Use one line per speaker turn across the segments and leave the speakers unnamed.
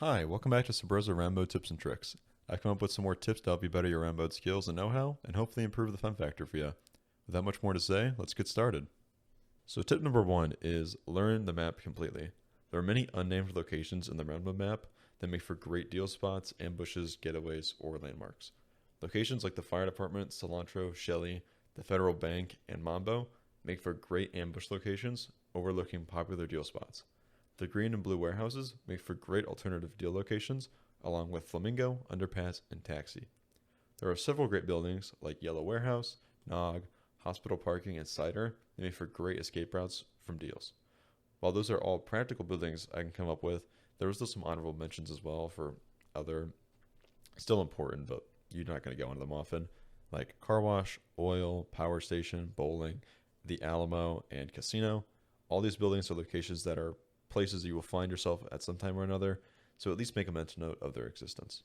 Hi, welcome back to Subrosa round mode tips and tricks. I've come up with some more tips to help you better your round mode skills and know-how, and hopefully improve the fun factor for you. Without much more to say, let's get started. So tip number one is learn the map completely. There are many unnamed locations in the round mode map that make for great deal spots, ambushes, getaways, or landmarks. Locations like the fire department, Cilantro, Shelly, the Federal Bank, and Mambo make for great ambush locations overlooking popular deal spots. The green and blue warehouses make for great alternative deal locations, along with Flamingo, Underpass, and Taxi. There are several great buildings like Yellow Warehouse, Nog, Hospital Parking, and Cider that make for great escape routes from deals. While those are all practical buildings I can come up with, there was still some honorable mentions as well for other, still important, but you're not going to go into them often, like Car Wash, Oil, Power Station, Bowling, the Alamo, and Casino. All these buildings are locations that are places you will find yourself at some time or another, so at least make a mental note of their existence.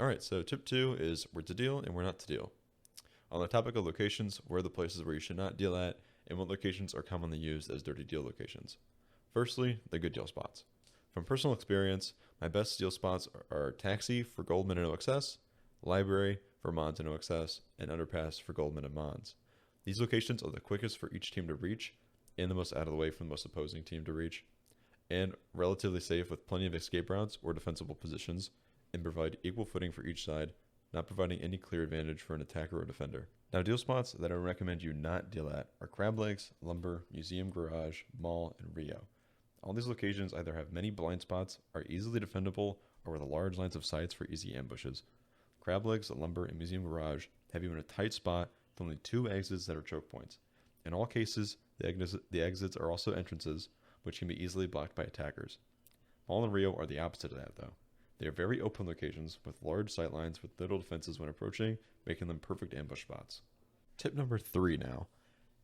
Alright, so tip 2 is where to deal and where not to deal. On the topic of locations, where are the places where you should not deal at, and what locations are commonly used as dirty deal locations. Firstly, the good deal spots. From personal experience, my best deal spots are Taxi for Goldman and OXS, Library for Mons and OXS, and Underpass for Goldman and Mons. These locations are the quickest for each team to reach, and the most out of the way for the most opposing team to reach, and relatively safe with plenty of escape routes or defensible positions, and provide equal footing for each side, not providing any clear advantage for an attacker or defender. Now, deal spots that I recommend you not deal at are Crab Legs, Lumber, Museum Garage, Mall, and Rio. All these locations either have many blind spots, are easily defendable, or with large lines of sights for easy ambushes. Crab Legs, Lumber, and Museum Garage have you in a tight spot with only 2 exits that are choke points. In all cases, the exits are also entrances, which can be easily blocked by attackers. Mall and Rio are the opposite of that, though. They are very open locations with large sightlines with little defenses when approaching, making them perfect ambush spots. Tip number 3 now.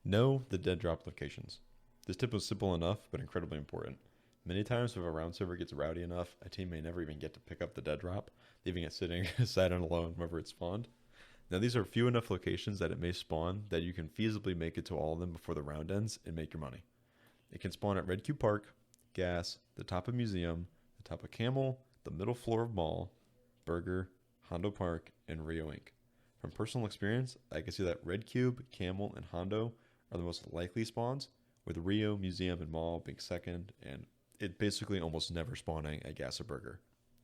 Know the dead drop locations. This tip was simple enough, but incredibly important. Many times if a round server gets rowdy enough, a team may never even get to pick up the dead drop, leaving it sitting sad and alone wherever it spawned. Now these are few enough locations that it may spawn that you can feasibly make it to all of them before the round ends and make your money. It can spawn at Red Cube Park, Gas, the top of Museum, the top of Camel, the middle floor of Mall, Burger, Hondo Park, and Rio Inc. From personal experience, I can see that Red Cube, Camel, and Hondo are the most likely spawns, with Rio, Museum, and Mall being second, and it basically almost never spawning at Gas or Burger.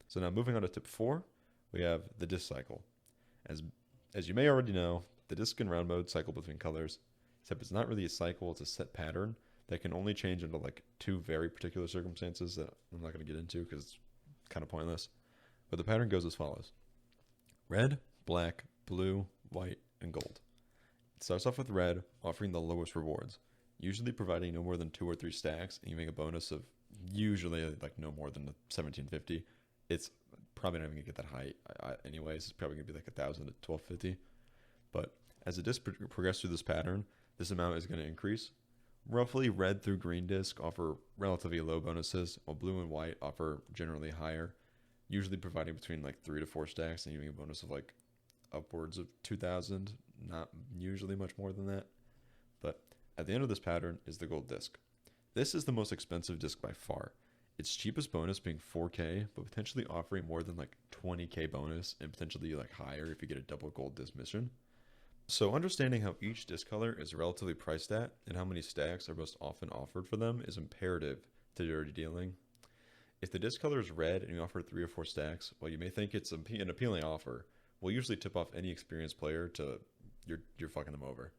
So now moving on to tip 4, we have the disc cycle. As you may already know, the disc and round mode cycle between colors, except it's not really a cycle, it's a set pattern that can only change under like 2 very particular circumstances that I'm not going to get into because it's kind of pointless. But the pattern goes as follows. Red, black, blue, white, and gold. It starts off with red, offering the lowest rewards, usually providing no more than 2 or 3 stacks and giving a bonus of usually like no more than 1750. It's probably not even going to get that high anyways. It's probably going to be like 1,000 to 1,250. But as the disc progresses through this pattern, this amount is going to increase. Roughly red through green disc offer relatively low bonuses, while blue and white offer generally higher, usually providing between like 3 to 4 stacks and giving a bonus of like upwards of 2,000, not usually much more than that. But at the end of this pattern is the gold disc. This is the most expensive disc by far. Its cheapest bonus being 4k, but potentially offering more than like 20k bonus and potentially like higher if you get a double gold disc mission. So understanding how each disc color is relatively priced at and how many stacks are most often offered for them is imperative to dirty dealing. If the disc color is red and you offer 3 or 4 stacks, while you may think it's an appealing offer, will usually tip off any experienced player to you're fucking them over.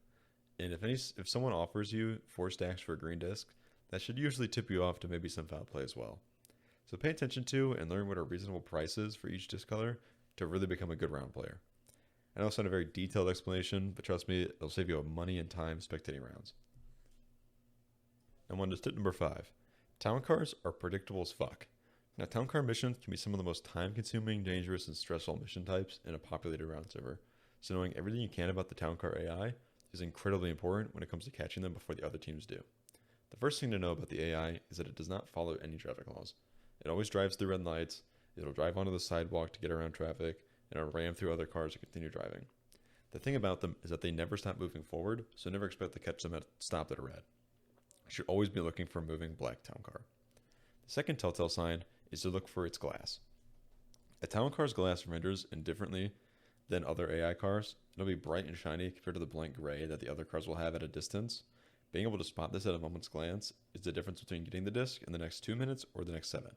And if someone offers you 4 stacks for a green disc, that should usually tip you off to maybe some foul play as well. So pay attention to and learn what are reasonable prices for each disc color to really become a good round player. I know it's not a very detailed explanation, but trust me, it'll save you money and time spectating rounds. And on to tip number 5. Town cars are predictable as fuck. Now, town car missions can be some of the most time-consuming, dangerous, and stressful mission types in a populated round server. So knowing everything you can about the town car AI is incredibly important when it comes to catching them before the other teams do. The first thing to know about the AI is that it does not follow any traffic laws. It always drives through red lights, it'll drive onto the sidewalk to get around traffic, and it'll ram through other cars to continue driving. The thing about them is that they never stop moving forward, so never expect to catch them stopped at a red. You should always be looking for a moving black town car. The second telltale sign is to look for its glass. A town car's glass renders indifferently than other AI cars. It'll be bright and shiny compared to the blank gray that the other cars will have at a distance. Being able to spot this at a moment's glance is the difference between getting the disc in the next 2 minutes or the next 7.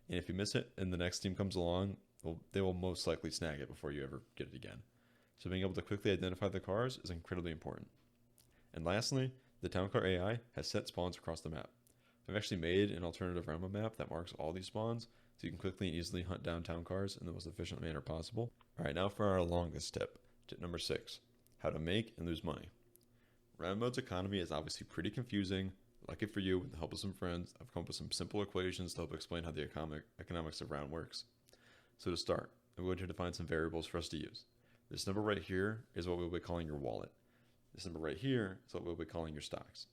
And if you miss it and the next team comes along, they will most likely snag it before you ever get it again. So being able to quickly identify the cars is incredibly important. And lastly, the town car AI has set spawns across the map. I've actually made an alternative Rambo map that marks all these spawns so you can quickly and easily hunt down town cars in the most efficient manner possible. Alright, now for our longest tip. Tip number 6. How to make and lose money. Rambo mode's economy is obviously pretty confusing. Lucky for you, with the help of some friends, I've come up with some simple equations to help explain how the economics of round works. So to start, I'm going to define some variables for us to use. This number right here is what we'll be calling your wallet. This number right here is what we'll be calling your stocks.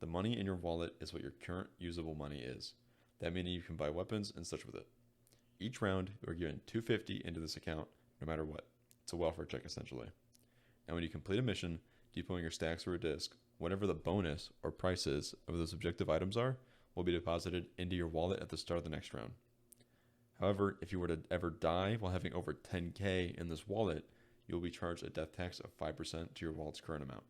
The money in your wallet is what your current usable money is. That meaning you can buy weapons and such with it. Each round, you are given $250 into this account, no matter what. It's a welfare check essentially. And when you complete a mission, depoting your stacks or a disc, whatever the bonus or prices of those objective items are, will be deposited into your wallet at the start of the next round. However, if you were to ever die while having over 10K in this wallet, you will be charged a death tax of 5% to your wallet's current amount.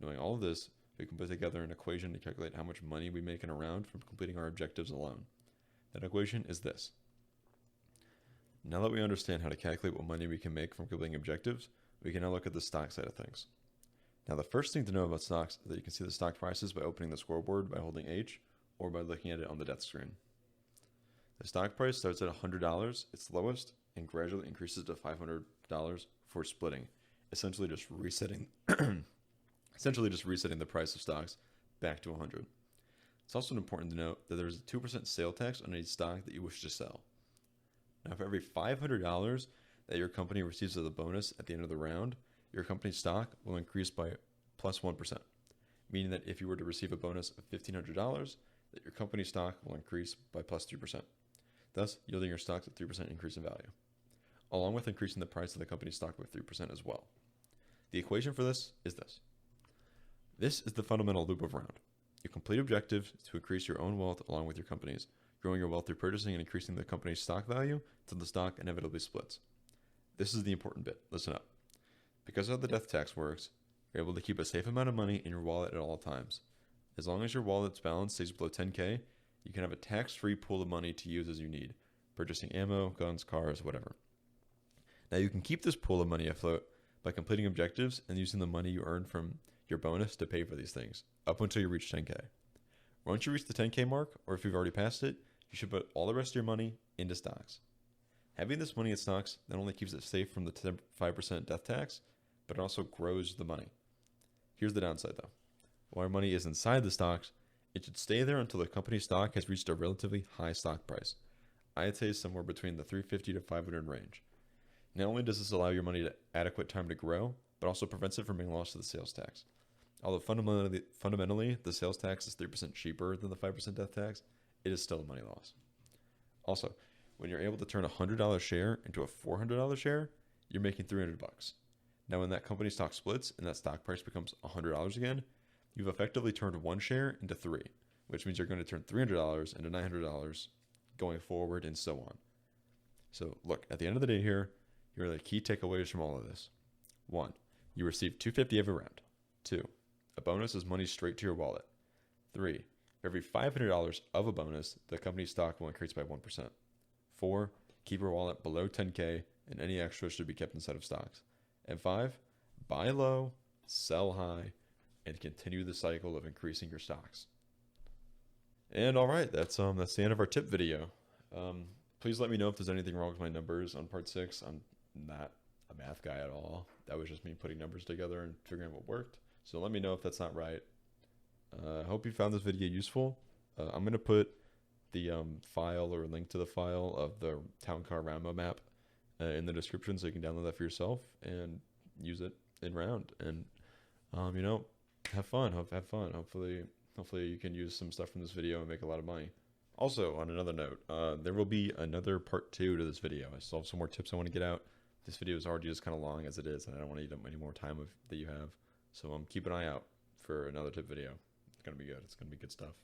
Knowing all of this, we can put together an equation to calculate how much money we make in a round from completing our objectives alone. That equation is this. Now that we understand how to calculate what money we can make from completing objectives, we can now look at the stock side of things. Now the first thing to know about stocks is that you can see the stock prices by opening the scoreboard by holding H or by looking at it on the death screen. The stock price starts at $100, its lowest, and gradually increases to $500 for splitting, essentially just resetting the price of stocks back to 100. It's also important to note that there is a 2% sale tax on any stock that you wish to sell. Now, for every $500 that your company receives as a bonus at the end of the round, your company's stock will increase by plus 1%, meaning that if you were to receive a bonus of $1,500, that your company's stock will increase by plus 3%, thus yielding your stocks a 3% increase in value, along with increasing the price of the company's stock by 3% as well. The equation for this is this. This is the fundamental loop of round. You complete objectives to increase your own wealth along with your company's, growing your wealth through purchasing and increasing the company's stock value until the stock inevitably splits. This is the important bit. Listen up. Because of how the death tax works, you're able to keep a safe amount of money in your wallet at all times. As long as your wallet's balance stays below 10K, you can have a tax-free pool of money to use as you need, purchasing ammo, guns, cars, whatever. Now you can keep this pool of money afloat by completing objectives and using the money you earn from your bonus to pay for these things, up until you reach 10K. Once you reach the 10K mark, or if you've already passed it, you should put all the rest of your money into stocks. Having this money in stocks not only keeps it safe from the 5% death tax, but it also grows the money. Here's the downside though. While our money is inside the stocks, it should stay there until the company's stock has reached a relatively high stock price. I'd say somewhere between the 350 to 500 range. Not only does this allow your money to adequate time to grow, but also prevents it from being lost to the sales tax. Although fundamentally the sales tax is 3% cheaper than the 5% death tax, it is still a money loss. Also, when you're able to turn a $100 share into a $400 share, you're making $300. Now when that company stock splits and that stock price becomes $100 again, you've effectively turned one share into 3, which means you're going to turn $300 into $900 going forward and so on. So look, at the end of the day here are the key takeaways from all of this. 1, you receive $250 every round. 2, a bonus is money straight to your wallet. 3, for every $500 of a bonus, the company's stock will increase by 1%. 4, keep your wallet below 10K and any extra should be kept inside of stocks. And 5, buy low, sell high, and continue the cycle of increasing your stocks. And all right, that's the end of our tip video. Please let me know if there's anything wrong with my numbers on part 6. I'm not a math guy at all. That was just me putting numbers together and figuring out what worked. So let me know if that's not right. I hope you found this video useful. I'm going to put the file or link to the file of the Town Car Rambo map in the description so you can download that for yourself and use it in round. And, have fun. Hopefully you can use some stuff from this video and make a lot of money. Also, on another note, there will be another part 2 to this video. I still have some more tips I want to get out. This video is already just kind of long as it is, and I don't want to eat up any more time that you have. So keep an eye out for another tip video. It's going to be good. It's going to be good stuff.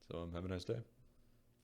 So have a nice day.